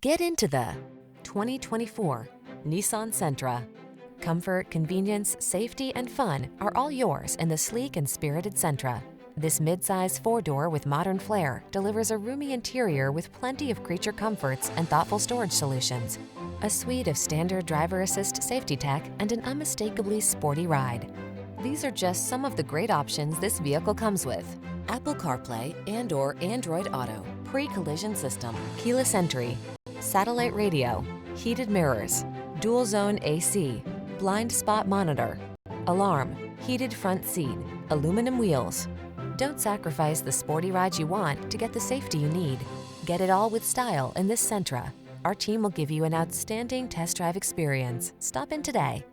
Get into the 2024 Nissan Sentra. Comfort, convenience, safety, and fun are all yours in the sleek and spirited Sentra. This midsize four-door with modern flair delivers a roomy interior with plenty of creature comforts and thoughtful storage solutions. A suite of standard driver assist safety tech and an unmistakably sporty ride. These are just some of the great options this vehicle comes with: Apple CarPlay and/or Android Auto, pre-collision system, keyless entry, satellite radio, heated mirrors, dual zone AC, blind spot monitor, alarm, heated front seat, aluminum wheels. Don't sacrifice the sporty ride you want to get the safety you need. Get it all with style in this Sentra. Our team will give you an outstanding test drive experience. Stop in today.